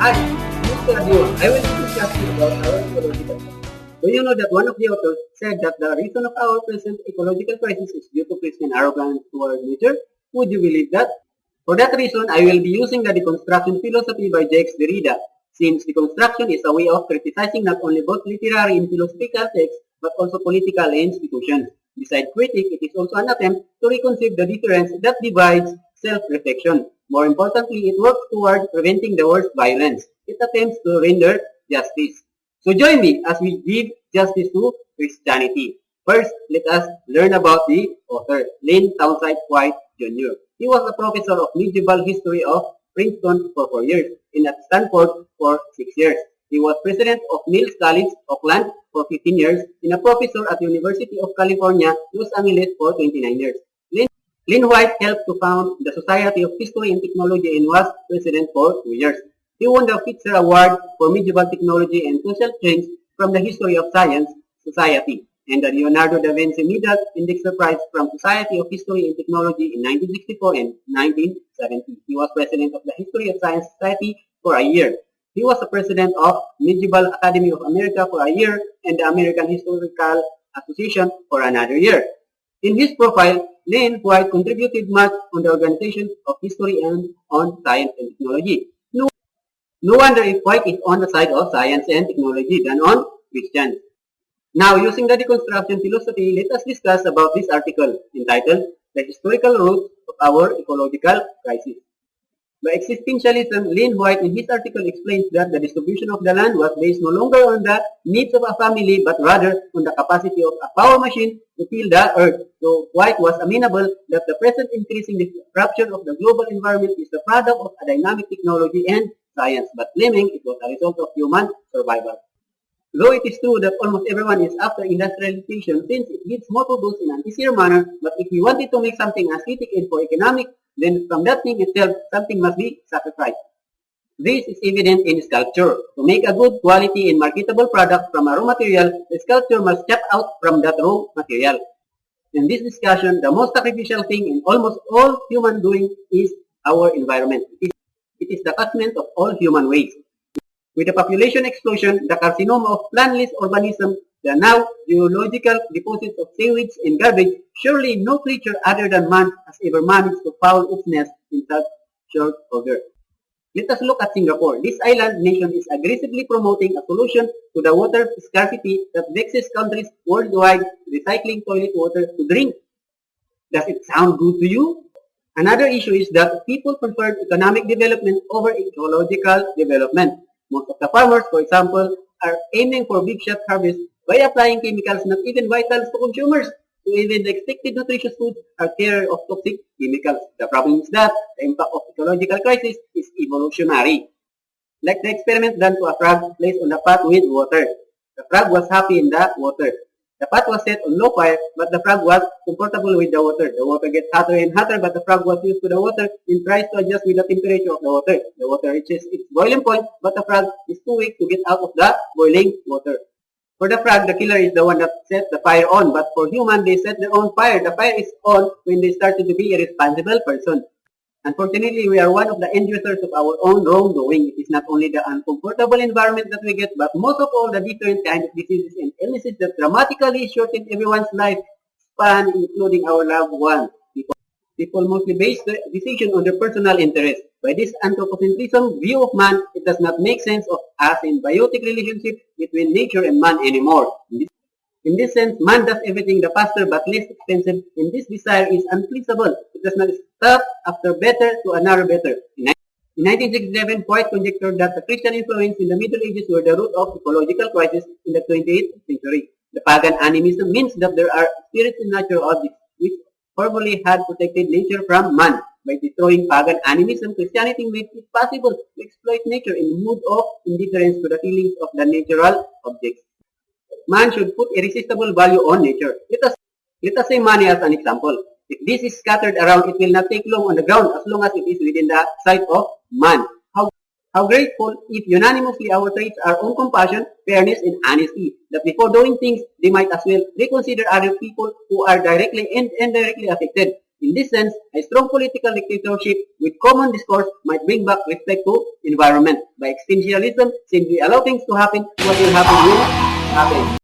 Hi, Mr. Dion. I will be discussing about our ecological crisis. Do you know that one of the authors said that the reason of our present ecological crisis is due to Christian arrogance toward nature? Would you believe that? For that reason, I will be using the deconstruction philosophy by Jacques Derrida, since deconstruction is a way of criticizing not only both literary and philosophical texts, but also political institutions. Besides critique, it is also an attempt to reconcile the difference that divides self-reflection. More importantly, it works toward preventing the worst violence. It attempts to render justice. So join me as we give justice to Christianity. First, let us learn about the author, Lane Townsend White Jr. He was a professor of medieval history of Princeton for 4 years and at Stanford for 6 years. He was president of Mills College, Oakland for 15 years and a professor at the University of California, Los Angeles for 29 years. Lynn White helped to found the Society of History and Technology and was president for 2 years. He won the Pfizer Award for Medieval Technology and Social Change from the History of Science Society and the Leonardo da Vinci Medal Indexer Prize from Society of History and Technology in 1964 and 1970. He was president of the History of Science Society for a year. He was the president of Medieval Academy of America for a year and the American Historical Association for another year. In his profile, Lane White contributed much on the organization of history and on science and technology. No wonder if White is on the side of science and technology than on Christians. Now, using the deconstruction philosophy, let us discuss about this article entitled The Historical Roots of Our Ecological Crisis. By existentialism, Lane White in his article explains that the distribution of the land was based no longer on the needs of a family but rather on the capacity of a power machine to fill the earth. So White was amenable that the present increasing disruption of the global environment is the product of a dynamic technology and science, but claiming it was a result of human survival. Though it is true that almost everyone is after industrialization since it gives more produce in an easier manner, but if we wanted to make something aesthetic and for economic, then from that thing itself, something must be sacrificed. This is evident in sculpture. To make a good quality and marketable product from a raw material, the sculptor must chop out from that raw material. In this discussion, the most sacrificial thing in almost all human doing is our environment. It is the catchment of all human waste. With the population explosion, the carcinoma of planless urbanism, the now geological deposits of sewage and garbage, surely no creature other than man has ever managed to foul its nest in such short order. Let us look at Singapore. This island nation is aggressively promoting a solution to the water scarcity that vexes countries worldwide, recycling toilet water to drink. Does it sound good to you? Another issue is that people prefer economic development over ecological development. Most of the farmers, for example, are aiming for big shot harvest by applying chemicals not even vital to consumers. So even the expected nutritious foods are carrier of toxic chemicals. The problem is that the impact of ecological crisis is evolutionary. Like the experiment done to a frog placed on a pot with water. The frog was happy in the water. The pot was set on low fire, but the frog was comfortable with the water. The water gets hotter and hotter, but the frog was used to the water and tries to adjust with the temperature of the water. The water reaches its boiling point, but the frog is too weak to get out of the boiling water. For the frog, the killer is the one that sets the fire on, but for human, they set their own fire. The fire is on when they started to be a responsible person. Unfortunately, we are one of the end users of our own wrongdoing. It is not only the uncomfortable environment that we get, but most of all the different kinds of diseases and illnesses that dramatically shorten everyone's life span, including our loved ones. People mostly base their decision on their personal interest. By this anthropocentrism view of man, it does not make sense of a symbiotic relationship between nature and man anymore. In this sense, man does everything the faster but less expensive, and this desire is unpleasable. It does not stop after better to another better. In 1967, White conjectured that the Christian influence in the Middle Ages were the root of ecological crisis in the 28th century. The pagan animism means that there are spirits in natural objects, which formerly had protected nature from man. By destroying pagan animism, Christianity made it possible to exploit nature in a mood of indifference to the feelings of the natural objects. Man should put irresistible value on nature. Let us say money as an example. If this is scattered around, it will not take long on the ground as long as it is within the sight of man. How grateful if unanimously our traits are on compassion, fairness, and honesty, that before doing things, they might as well reconsider other people who are directly and indirectly affected. In this sense, a strong political dictatorship with common discourse might bring back respect to environment. By extensionalism, simply allow things to happen, what will happen will happen.